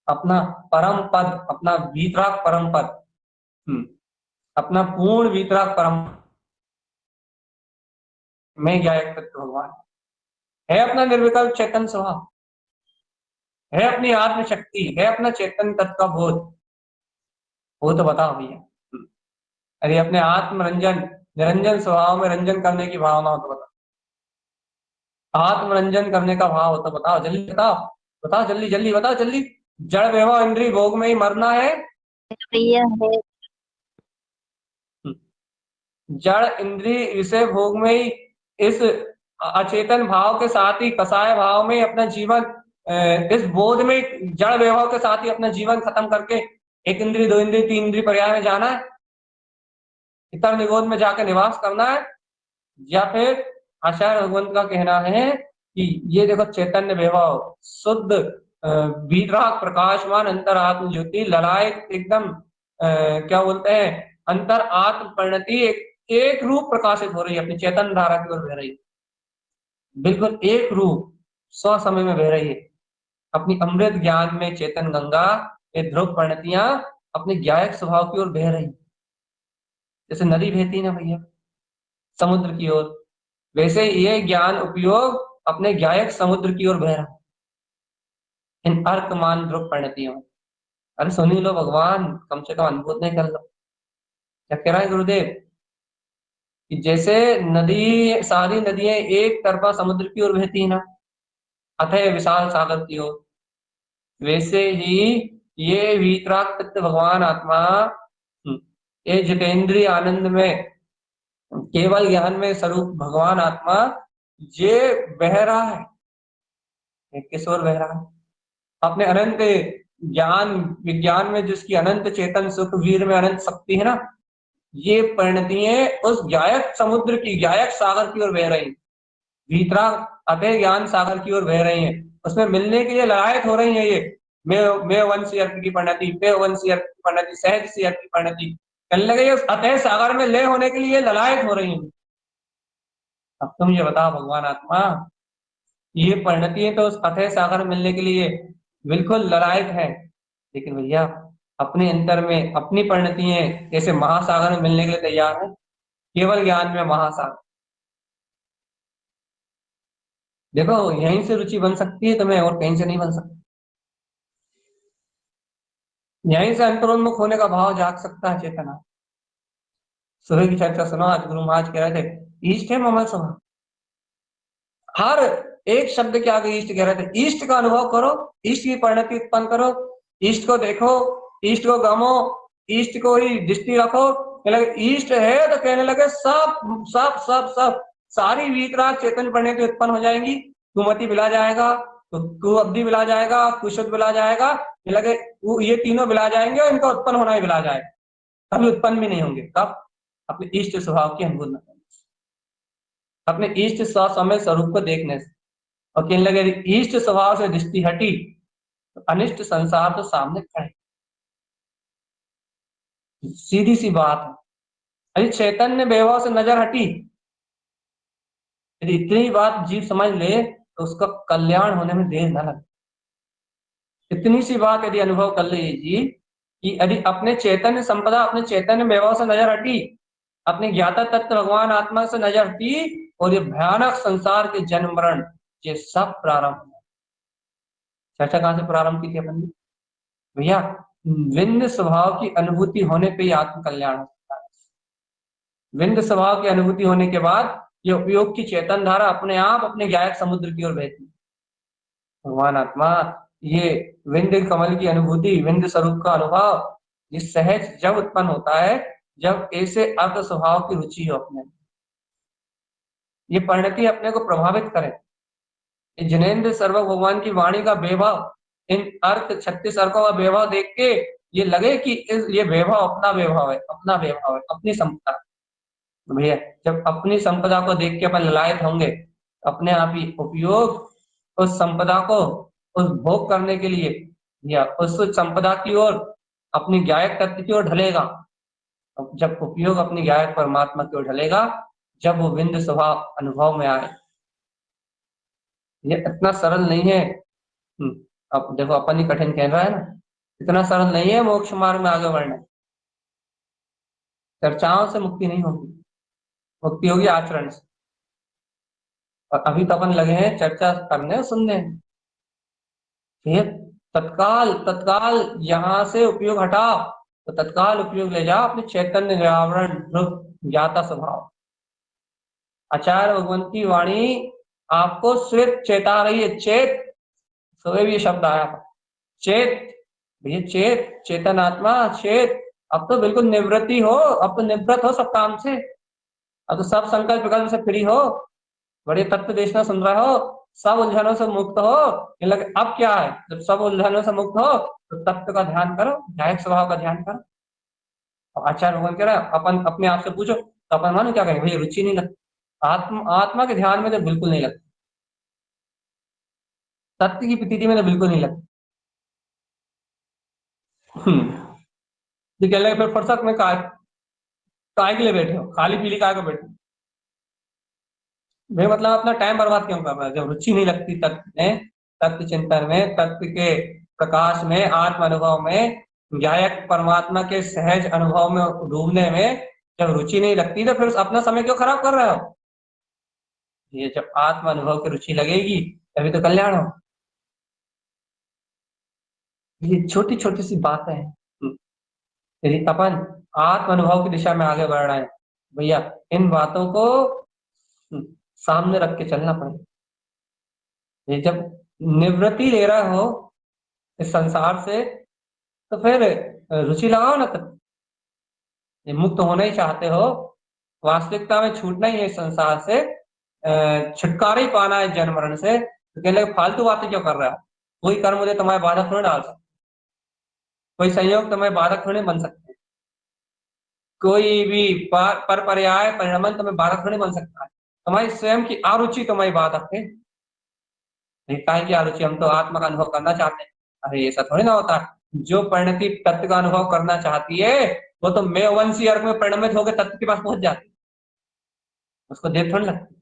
अपना परम पद, अपना वीतराग परम पद, अपना पूर्ण वीतराग परम में गायक तत्व भगवान है, अपना निर्विकल्प चेतन स्वभाव है, अपनी आत्म शक्ति है, अपना चेतन तत्व का बोध, वो तो बताओ भैया। अरे अपने आत्म रंजन निरंजन स्वभाव में रंजन करने की भावना हो तो बताओ, आत्मरंजन करने का भाव हो तो बताओ, जल्दी बताओ, बताओ जल्दी जल्दी बताओ जल्दी। जड़ वैभव इंद्रिय भोग में ही मरना है, जड़ इंद्रिय विषय भोग में ही इस अचेतन भाव के साथ ही कसाय भाव में अपना जीवन, इस बोध में जड़ वैभव के साथ ही अपना जीवन खत्म करके एक इंद्रिय दो इंद्रिय तीन इंद्रिय पर्याय में जाना है, इतर निगोद में जाकर निवास करना है, या फिर आचार्य भगवंत का कहना है कि ये देखो चैतन्य वैभव शुद्ध वीतराग प्रकाशमान अंतर आत्म ज्योति ललायत एकदम क्या बोलते हैं अंतर आत्म परिणति, एक एक रूप प्रकाशित हो रही है, अपनी चैतन्य धारा की ओर बह रही है, बिल्कुल एक रूप स्व समय में बह रही है। अपनी अमृत ज्ञान में चेतन गंगा ये ध्रुव परिणतियां अपने ज्ञायक स्वभाव की ओर बह रही, जैसे नदी बहती ना भैया समुद्र की ओर, वैसे ये ज्ञान उपयोग अपने ज्ञायक समुद्र की ओर बह रहा है इन अर्कमान ध्रुव परिणतियों में। अरे सुनी लो भगवान, कम से कम अनुभूत नहीं कर लो। क्या कह रहा है गुरुदेव कि जैसे नदी, सारी नदियां एक तरफा समुद्र की ओर बहती है ना, अथय विशाल सागर की ओर, वैसे ही ये वीतराग तत्व भगवान आत्मा ये जितेंद्रिय आनंद में केवल ज्ञान में स्वरूप भगवान आत्मा ये बह रहा है। ये किस ओर बह रहा है? अपने अनंत ज्ञान विज्ञान में जिसकी अनंत चेतन सुख वीर में अनंत शक्ति है ना, ये परिणतियां उस गायक समुद्र की, गायक सागर की ओर बह रही, भीतरा अतः ज्ञान सागर की ओर बह रही हैं, उसमें मिलने के लिए ललायत हो रही हैं। ये मैं वंशी अर्थ की परिणति, पे वंशी अर्थ की परिणति, सहज सी अर्थ की परिणति कहने लगे, उस अतः सागर में लय होने के लिए ललायत हो रही हैं। अब तुम ये बताओ भगवान आत्मा, ये परिणति तो उस अतः सागर में मिलने के लिए बिल्कुल ललायत है, लेकिन भैया अपने अंतर में अपनी परिणतियां जैसे महासागर में मिलने के लिए तैयार है, केवल ज्ञान में महासागर। देखो यहीं से रुचि बन सकती है तुम्हें, और कहीं से नहीं बन सकती। यहीं से अंतरोन्मुख होने का भाव जाग सकता है चेतना। सुबह की चर्चा सुनो, आज गुरु महाराज कह रहे थे ईष्ट है ममल स्वभाव, हर एक शब्द के आगे ईष्ट कह रहे थे। ईष्ट का अनुभव करो, ईष्ट की परिणति उत्पन्न करो, ईष्ट को देखो, ईष्ट को गमो, ईष्ट को ही दृष्टि रखो। कहने लगे ईष्ट है तो कहने लगे सब सब सब सब सारी वीतराग चेतन परिणति उत्पन्न हो जाएंगी। कुमति बिला जाएगा, तो तू अब्धि बिला जाएगा, कुशुद्ध बिला जाएगा, लगे ये तीनों बिला जाएंगे और इनका उत्पन्न होना ही बिला जाएगा। कभी उत्पन्न भी नहीं होंगे, कब? अपने इष्ट स्वभाव की अनुभूति, अपने इष्ट स्वसमय स्वरूप को देखने से। और कहने लगे इष्ट स्वभाव से दृष्टि हटी तो अनिष्ट संसार तो सामने खड़े। सीधी सी बात है। अरे चैतन्य वैभव से नजर हटी, यदि इतनी बात जीव समझ ले तो उसका कल्याण होने में देर न लगे। इतनी सी बात यदि अनुभव कर ले जी कि यदि अपने चैतन्य संपदा, अपने चैतन्य वैभव से नजर हटी, अपने ज्ञाता तत्व भगवान आत्मा से नजर हटी, और ये भयानक संसार के जन्म मरण ये सब प्रारंभ। चर्चा कहां से प्रारंभ की थी अपन ने भैया? विंद स्वभाव की अनुभूति होने पे ही आत्म कल्याण हो सकता है। विंद स्वभाव की अनुभूति होने के बाद ये उपयोग की चेतन धारा अपने आप अपने गायक समुद्र की ओर बहती। भगवान आत्मा ये विंद कमल की अनुभूति, विंद स्वरूप का अनुभव ये सहज जब उत्पन्न होता है जब ऐसे अर्थ स्वभाव की रुचि हो अपने, ये परिणति अपने को प्रभावित करे। जिनेन्द्र सर्व भगवान की वाणी का वैभव, इन अर्थ 36 अर्कों का वैभव देख के ये लगे कि ये वैभव अपना वैभव है, अपना वैभव है, अपनी संपदा। तो भैया जब अपनी संपदा को देख के अपन ललायत होंगे, अपने आप ही उपयोग उस संपदा को उस भोग करने के लिए या उस संपदा की ओर अपनी गायक तत्व की ओर ढलेगा। जब उपयोग अपनी गायक परमात्मा की ओर ढलेगा, जब वो विंद स्वभाव अनुभव में आए। ये इतना सरल नहीं है। अब देखो अपन ही कठिन कह रहा है ना, इतना सरल नहीं है मोक्ष मार्ग में आगे बढ़ना। चर्चाओं से मुक्ति नहीं होगी, मुक्ति होगी आचरण से। और अभी तो अपन लगे हैं चर्चा करने और सुनने। ठीक, तत्काल तत्काल यहाँ से उपयोग हटाओ तो तत्काल उपयोग ले जाओ अपने चैतन्य आवरण ध्रुव ज्ञाता स्वभाव। आचार्य भगवंत की वाणी आपको श्वेत चेता रही है, चेत। सुबह भी ये शब्द आया था, चेत। भैया चेत, चेतन आत्मा चेत। अब तो बिल्कुल निवृत्ति हो, अब तो निवृत्त हो सब काम से, अब तो सब संकल्प विकल्प से फ्री हो, बड़े तत्व देशना सुन रहे हो, सब उलझनों से मुक्त हो। ये लगे अब क्या है, जब सब उलझनों से मुक्त हो तो तत्व का ध्यान करो, न्यायिक स्वभाव का ध्यान करो। आचार्य भगवान कह रहा है अपन अपने आप से पूछो तो अपन मानो क्या कहेंगे, भैया रुचि नहीं लगती, आत्मा के ध्यान में तो बिल्कुल नहीं लगती, तत्व की प्रतीति में तो बिल्कुल नहीं लगती। ये कह लगे फिर फुर्सत में कहा काय के लिए बैठे हो, खाली पीली काय को बैठे हो? भाई मतलब अपना टाइम बर्बाद क्यों कर रहा है? जब रुचि नहीं लगती तत्व में, तत्व चिंतन में, तत्व के प्रकाश में, आत्म अनुभव में, गायक परमात्मा के सहज अनुभव में डूबने में जब रुचि नहीं लगती तो फिर अपना समय क्यों खराब कर रहे हो? ये जब आत्म अनुभव की रुचि लगेगी तभी तो कल्याण हो। ये छोटी छोटी सी बातें हैं। यदि अपन आत्म अनुभव की दिशा में आगे बढ़ रहे हैं भैया, इन बातों को सामने रख के चलना पड़ेगा। ये जब निवृत्ति ले रहा हो इस संसार से तो फिर रुचि लगाओ ना। तब ये मुक्त होना ही चाहते हो, वास्तविकता में छूटना ही है इस संसार से, छुटकारा ही पाना है जन्म मरण से, तो कहने लगे फालतू बातें क्यों कर रहा है? कोई कर्म मुझे तुम्हारे बाधक थोड़ी डाल सकता, कोई संयोग तुम्हें बाधक थोड़ी बन सकते, कोई भी पर पर्याय परिणमन तुम्हें बाधक थोड़ी बन सकता है। तुम्हारी स्वयं की आरुचि तुम्हारी बाधक है। काहे की आरुचि? हम तो आत्मा का अनुभव करना चाहते हैं। अरे ऐसा थोड़ी ना होता। जो परिणति तत्व का अनुभव करना चाहती है वो तो मेवंशी अर्क में परिणमित होकर तत्व के पास पहुंच जाती है, उसको देर थोड़ी लगती।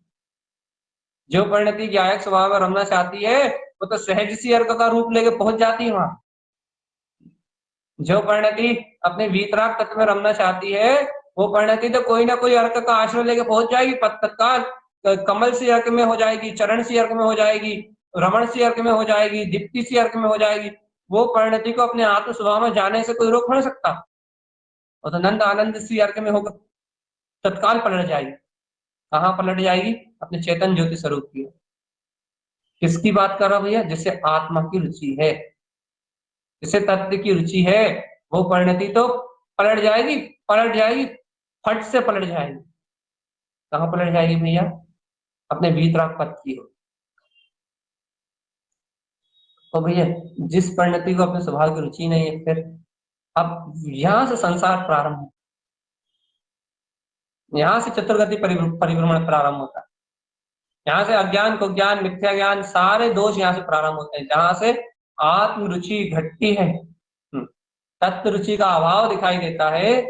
जो परिणति ज्ञायक स्वभाव में रमना चाहती है वो तो सहज सी अर्क का रूप लेके पहुंच जाती है वहां। जो परिणति अपने वीतराग तत्व में रमना चाहती है वो परिणति तो कोई ना कोई अर्क का आश्रय लेके पहुंच जाएगी तत्काल। कमल सी अर्क में हो जाएगी, चरण सी अर्क में हो जाएगी, रमण सी अर्क में हो जाएगी, दीप्ति सी अर्क में हो जाएगी। वो परिणति को अपने आत्म स्वभाव में जाने से कोई रोक नहीं सकता। और तो नंद आनंद सी अर्क में होकर तत्काल पलट जाएगी। कहाँ पलट जाएगी? अपने चेतन ज्योति स्वरूप की। किसकी बात कर रहा भैया? जिससे आत्मा की रुचि है, जिसे तत्व की रुचि है, वो परिणति तो पलट जाएगी, पलट जाएगी, फट से पलट जाएगी। कहाँ पलट जाएगी भैया? अपने वीतराग पद की हो। तो भैया जिस परिणति को अपने स्वभाव की रुचि नहीं है, फिर अब यहां से संसार प्रारंभ हो, यहां से चतुर्गति परिभ्रमण प्रारंभ होता है। यहाँ से अज्ञान को ज्ञान, मिथ्या ज्ञान, सारे दोष यहाँ से प्रारंभ होते हैं। जहां से आत्म रुचि घटती है, तत्व रुचि का अभाव दिखाई देता है,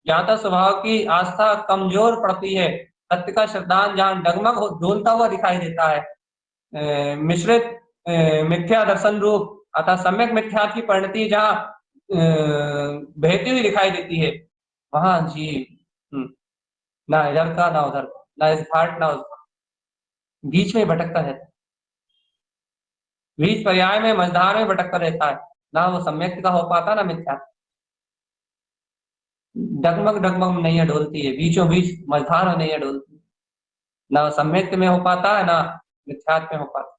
जहां तक स्वभाव की आस्था कमजोर पड़ती है, सत्य का श्रद्धांजलि जहां डगमग डोलता हुआ दिखाई देता है, मिश्रित मिथ्या दर्शन रूप अतः सम्यक मिथ्या की परिणति जहां बहती हुई दिखाई देती है, वहां जी ना इधर का ना उधर का, ना इस घाट ना उस, बीच में भटकता रहता है, बीच पर्याय में मझधार में भटकता रहता है। ना वो सम्यक का हो पाता ना मिथ्या। डगमग डगमग में नैया डोलती है, बीचों बीच मझधार में नैया डोलती है। ना सम्यक में हो पाता है ना मिथ्यात्व में हो पाता है।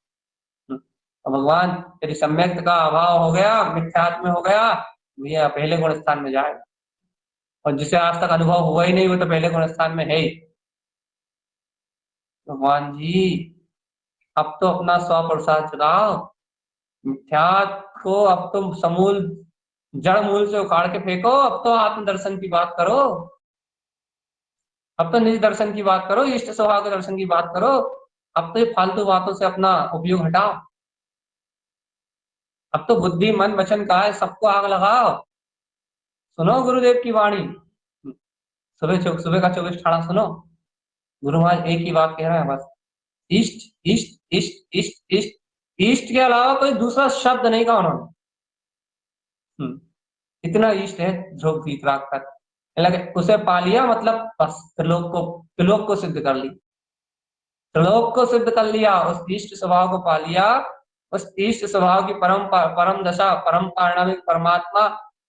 तो भगवान यदि सम्यक का अभाव हो गया, मिथ्यात्व में हो गया, भैया पहले गुण स्थान में जाएगा। और जिसे आज तक अनुभव हुआ ही नहीं वो तो पहले गुण स्थान में है ही। भगवान जी अब तो अपना 100% चुनाव, मिथ्यात्व को अब तुम समूल जड़ मूल से उखाड़ के फेंको। अब तो आत्म दर्शन की बात करो, अब तो निज दर्शन की बात करो, इष्ट स्वभाव के दर्शन की बात करो। अब तो ये फालतू बातों से अपना उपयोग हटाओ। अब तो बुद्धि मन वचन का है सबको आग लगाओ। सुनो गुरुदेव की वाणी, सुबह का 24 ठाड़ा सुनो। गुरु महाराज एक ही बात कह रहा है बस, इष्ट इष्ट इष्ट इष्ट इष्ट, इष्ट के अलावा कोई दूसरा शब्द नहीं कहा उन्होंने। इतना इष्ट है ध्रुव वीतराग तक, लगे उसे पा लिया मतलब बस त्रिलोक को सिद्ध कर ली, त्रिलोक को सिद्ध कर लिया। उस इष्ट स्वभाव को पा लिया, उस इष्ट स्वभाव की परम दशा, परम पारणामिक परमात्मा,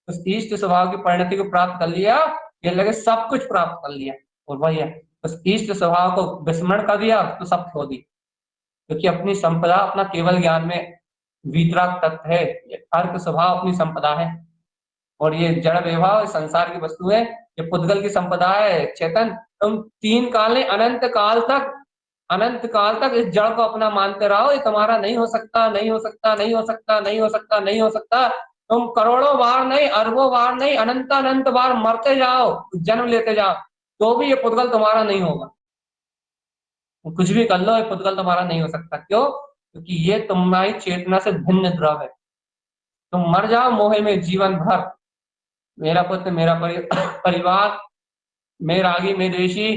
उस इष्ट स्वभाव की परिणति को प्राप्त कर लिया। ये लगे सब कुछ प्राप्त कर लिया। और वही है, उस इष्ट स्वभाव को विस्मरण कर दिया तो सब खो दी। क्योंकि अपनी संपदा अपना केवल ज्ञान में वीतराग तत्व है, अर्क स्वभाव अपनी संपदा है। और ये जड़ व्यवहार संसार की वस्तु है, ये पुद्गल की संपदा है। चेतन तुम 3 काल अनंत काल तक इस जड़ को अपना मानते रहो। ये तुम्हारा नहीं हो सकता, नहीं हो सकता, नहीं हो सकता, नहीं हो सकता, नहीं हो सकता। तुम करोड़ों बार नहीं, अरबों बार नहीं, अनंत बार मरते जाओ, जन्म लेते जाओ, तो भी ये पुद्गल तुम्हारा नहीं होगा। कुछ भी कर लो, ये पुद्गल तुम्हारा नहीं हो सकता। क्यों? क्योंकि ये तुम्हारी चेतना से भिन्न द्रव है। तुम मर जाओ मोह में जीवन भर, मेरा पुत्र मेरा परिवार, मैं रागी मैं द्वेषी,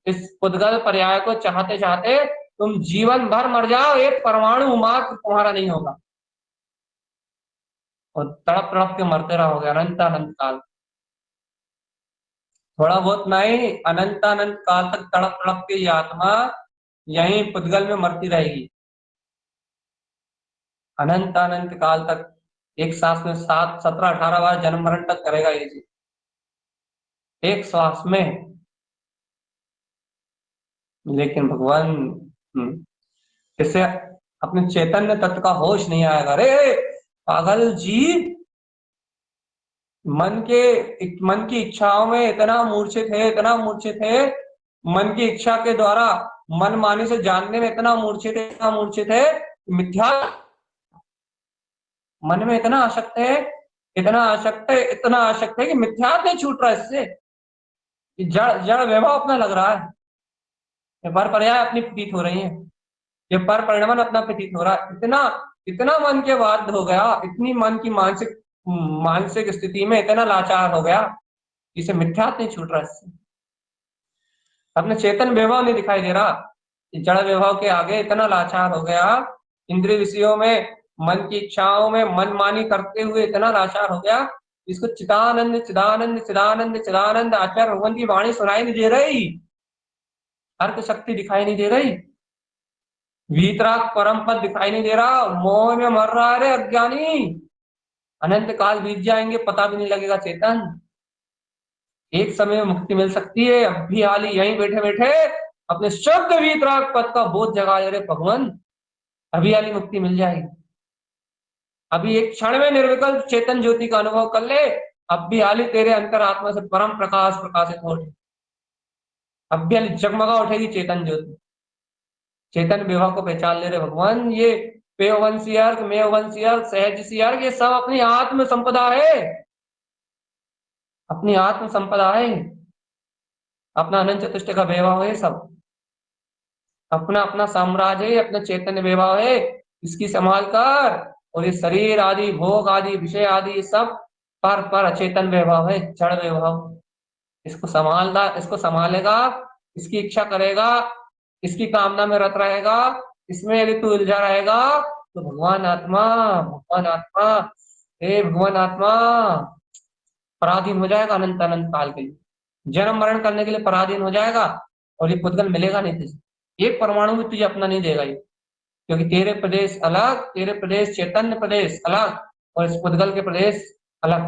इस पुद्गल पर्याय को चाहते चाहते तुम जीवन भर मर जाओ, एक परमाणु मात्र तुम्हारा नहीं होगा, और तड़प तड़प के मरते रहोगे अनंत अनंत काल। थोड़ा बहुत नहीं, अनंत अनंत काल तक तड़प तड़प के ये आत्मा यहीं पुद्गल में मरती रहेगी, अनंत अनंत काल तक। एक सांस में 7 17 18 बार जन्म मरण तक करेगा ये चीज, एक श्वास में। लेकिन भगवान इससे अपने चैतन्य तत्व का होश नहीं आएगा। अरे पागल जी, मन की इच्छाओं में इतना मूर्छित है, इतना मूर्छित है, मन की इच्छा के द्वारा मन माने से जानने में इतना मूर्छित है, इतना मूर्छित है, मिथ्या मन में इतना आसक्त है, इतना आसक्त है, इतना आसक्त है कि मिथ्यात्व नहीं छूट रहा इससे, जड़ जड़ वैभव अपना लग रहा है, ये पर पर्याय अपनी प्रतीत हो रही है, ये पर परिणमन अपना प्रतीत हो रहा है। इतना इतना मन के बाध्य हो गया, इतनी मन की मानसिक मानसिक स्थिति में इतना लाचार हो गया, इसे मिथ्यात्व नहीं छूट रहा इससे, अपने चेतन वैभव नहीं दिखाई दे रहा, जड़ वैभव के आगे इतना लाचार हो गया, इंद्रिय विषयों में मन की इच्छाओं में मनमानी करते हुए इतना लाचार हो गया, इसको चिदानंद चिदानंद चिदानंद चिदानंद आचार्य भगवान की वाणी सुनाई नहीं दे रही, अर्थ शक्ति दिखाई नहीं दे रही, वीतराग परम पद दिखाई नहीं दे रहा, मोह में मर रहा है रे अज्ञानी, अनंत काल बीत जाएंगे पता भी नहीं लगेगा चेतन, एक समय में मुक्ति मिल सकती है, अब भी हाल ही यहीं बैठे बैठे अपने शुद्ध वीतराग पद का बोध जगा दे रहे भगवान, अभी हाल ही मुक्ति मिल जाएगी, अभी एक क्षण में निर्विकल्प चेतन ज्योति का अनुभव कर ले, अब भी हाल ही तेरे अंतर आत्मा से परम प्रकाश प्रकाशित हो, अब भी हाल ही जगमगा उठेगी चेतन ज्योति, चेतन विवाह को पहचान ले रहे भगवान, ये पेयवंशी अर्घ मेयवंशी अर्घ सहज सी अर्घ ये सब अपनी आत्म संपदा है, अपनी आत्म संपदा है, अपना अनंत चतुष्ट का वैभव है, सब अपना अपना साम्राज्य है, अपना चैतन्य वैभव है, इसकी संभाल कर, और ये शरीर आदि भोग आदि विषय आदि ये सब पर अचेतन वैभव है, जड़ वैभव, इसको संभालना, इसको संभालेगा, इसकी इच्छा करेगा, इसकी कामना में रत रहेगा, इसमें यदि तू उलझा रहेगा तो भगवान आत्मा, भगवान आत्मा, हे भगवान आत्मा पराधीन हो जाएगा अनंत अनंत काल के लिए, जन्म मरण करने के लिए पराधीन हो जाएगा, और ये पुद्गल मिलेगा नहीं तुझे, एक परमाणु भी तुझे अपना नहीं देगा ये, क्योंकि तेरे प्रदेश अलग, तेरे प्रदेश चैतन्य प्रदेश अलग, और इस पुद्गल के प्रदेश अलग,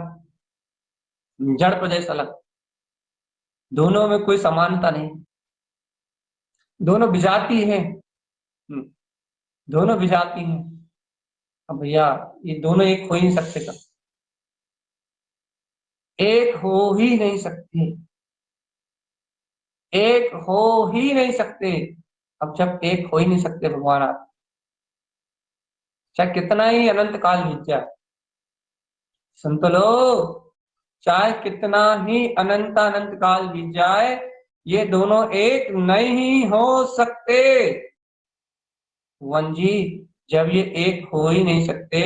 जड़ प्रदेश अलग, दोनों में कोई समानता नहीं, दोनों विजाती है, दोनों विजाती हैं। अब भैया ये दोनों एक हो ही नहीं सकते, कब एक हो ही नहीं सकते, एक हो ही नहीं सकते, अब जब एक हो ही नहीं सकते भगवान आप, चाहे कितना ही अनंत काल बीत जाए, सुन तो लो, चाहे कितना ही अनंत अनंत काल बीत जाए, ये दोनों एक नहीं हो सकते वन जी, जब ये एक हो ही नहीं सकते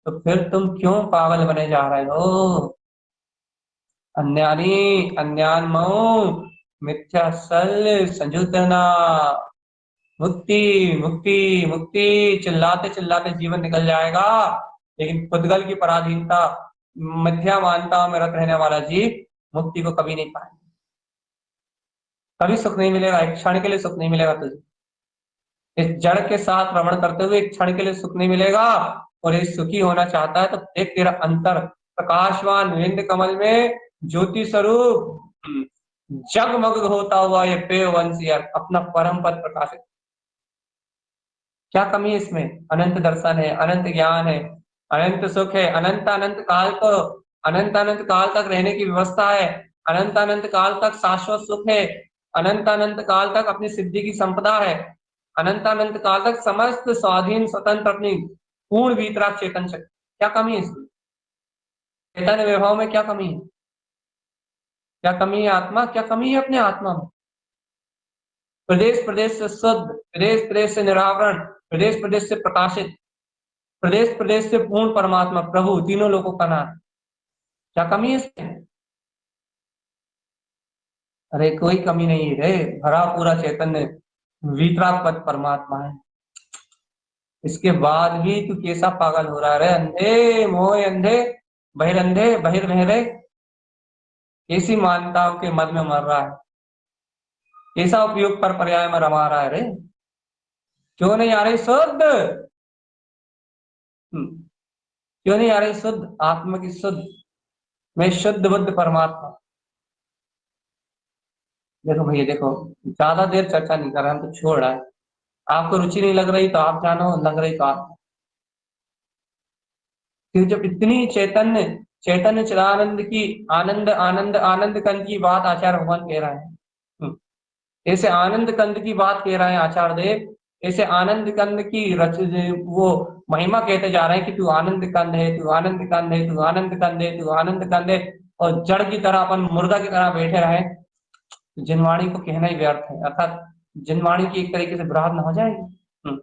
तो फिर तुम क्यों पागल बने जा रहे हो, अन्यानी अन्यान्मऊ मिथ्या सल संजुतना, मुक्ति मुक्ति मुक्ति चिल्लाते चिल्लाते जीवन निकल जाएगा, लेकिन पुद्गल की पराधीनता मिथ्या मानता में रत रहने वाला जीव मुक्ति को कभी नहीं पाएगा, कभी सुख नहीं मिलेगा, एक क्षण के लिए सुख नहीं मिलेगा तुझे, इस जड़ के साथ भ्रमण करते हुए एक क्षण के लिए सुख नहीं मिलेगा, और ये सुखी होना चाहता है तो देख तेरा अंतर प्रकाशवान विंद कमल में ज्योति स्वरूप जगमग होता हुआ ये पेयवंशी अपना परम पद प्रकाशित, क्या कमी है इसमें, अनंत दर्शन है, अनंत ज्ञान है, अनंत सुख है, अनंत अनंत काल को अनंत अनंत काल तक रहने की व्यवस्था है, अनंत अनंत काल तक शाश्वत सुख है, अनंत अनंत काल तक अपनी सिद्धि की संपदा है, अनंत अनंत काल तक समस्त स्वाधीन स्वतंत्र अपनी पूर्ण वीतराग चेतन शक्ति, क्या कमी है इसमें, चेतन वैभव में क्या कमी है, क्या कमी है आत्मा, क्या कमी है अपने आत्मा में, प्रदेश प्रदेश से शुद्ध, प्रदेश प्रदेश से निरावरण, प्रदेश प्रदेश से प्रकाशित, प्रदेश प्रदेश से पूर्ण परमात्मा प्रभु तीनों लोगों का नाम, क्या कमी है इसमें, अरे कोई कमी नहीं है रे, भरा पूरा चैतन्य वीतराग परमात्मा है। इसके बाद भी तू कैसा पागल हो रहा है रे, अंधे मोह अंधे, बहिरंधे बहिर्बहरे, कैसी मान्यताओं के मद में मर रहा है, कैसा उपयोग पर पर्याय में रमा रहा है रे। क्यों नहीं आ रही शुद्ध? क्यों नहीं आ रही शुद्ध आत्मा की शुद्ध? मैं शुद्ध बुद्ध परमात्मा। देखो भैया देखो, ज्यादा देर चर्चा नहीं कर रहे हम, तो छोड़ रहा है। आपको रुचि नहीं लग रही तो आप जानो, लग रही तो आप। फिर जब इतनी चैतन्य चैतन्य चिदानंद की आनंद आनंद आनंद कंद की बात आचार्य भगवान कह रहे हैं, ऐसे आनंद कंद की बात कह रहे हैं आचार्य देव, ऐसे आनंद कंद की रच वो महिमा कहते जा रहे हैं कि तू आनंद कंद है, तू आनंद कंद है, तू आनंद कंद है, तू आनंद कंद है, और जड़ की तरह अपन मुर्दा की तरह बैठे रहे, जिनवाणी को कहना ही व्यर्थ है। अर्थात जिनवाणी की एक तरीके से बरात न हो जाएगी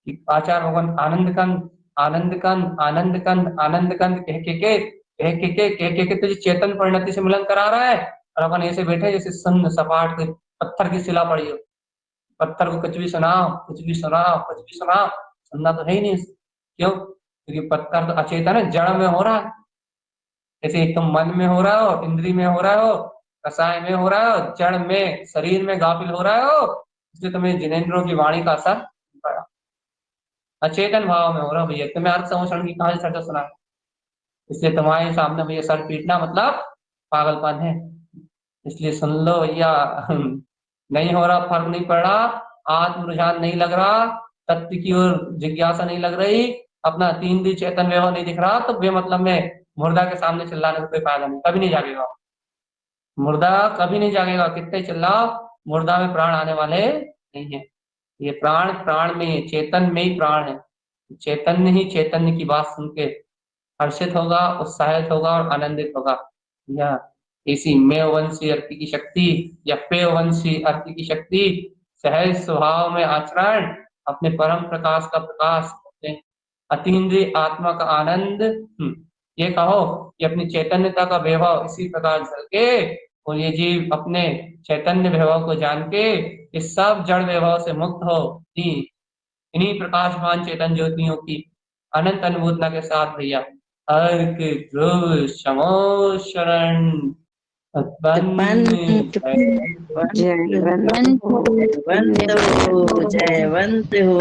कि आचार्य भगवान आनंद कंद आनंद कंद आनंद कंद आनंद कंद कह के तुझे चेतन परिणति से मिलन करा रहा है, और अपन ऐसे बैठे जैसे सुन्न सपाट पत्थर की शिला पड़ी हो। पत्थर को कुछ भी सुनाओ, कुछ भी सुनाओ, कुछ भी सुनाओ, सुनना तो है ही नहीं। क्यों? क्योंकि पत्थर तो अचेतन है, जड़ में हो रहा है। जैसे एक तो मन में हो रहा हो, इंद्री में हो रहा हो, कसाय में हो रहा हो, जड़ में शरीर में गाफिल हो रहा हो, इसलिए तुम्हें जिनेंद्रों की वाणी का असर पड़ा। अचेतन भाव में हो रहा हो भैया, तुम्हें अर्थ समझण की कहां से चर्चा सुना, इसलिए तुम्हारे सामने भैया सर पीटना मतलब पागलपन है। इसलिए सुन लो भैया, नहीं हो रहा, फर्क नहीं पड़ रहा, आत्म रुझान नहीं लग रहा, तत्व की ओर जिज्ञासा नहीं लग रही, अपना तीन दी चेतन व्यवहार नहीं दिख रहा, तो बेमतलब में मुर्दा के सामने चिल्लाने से कोई फायदा नहीं, कभी नहीं जागेगा मुर्दा, कभी नहीं जागेगा। कितने चिल्लाओ, मुर्दा में प्राण आने वाले नहीं है। ये प्राण प्राण में, चेतन में ही प्राण है। चैतन्य ही चैतन्य की बात सुन के हर्षित होगा, उत्साहित होगा और आनंदित होगा। या इसी मेवंशी अर्थी की शक्ति या पेवंशी अर्थी की शक्ति, सहज स्वभाव में आचरण, अपने परम प्रकाश का प्रकाश, अपने अतीन्द्रिय आत्मा का आनंद, ये कहो कि अपनी चैतन्यता का वैभव इसी प्रकार चल के, और ये जीव अपने चैतन्य वैभव को जान के इस सब जड़ वैभव से मुक्त हो, इन्हीं प्रकाशमान चेतन ज्योतियों की अनंत अनुभूतना के साथ भैया अर्क ध्रुव शमो शरण जयवंत हो,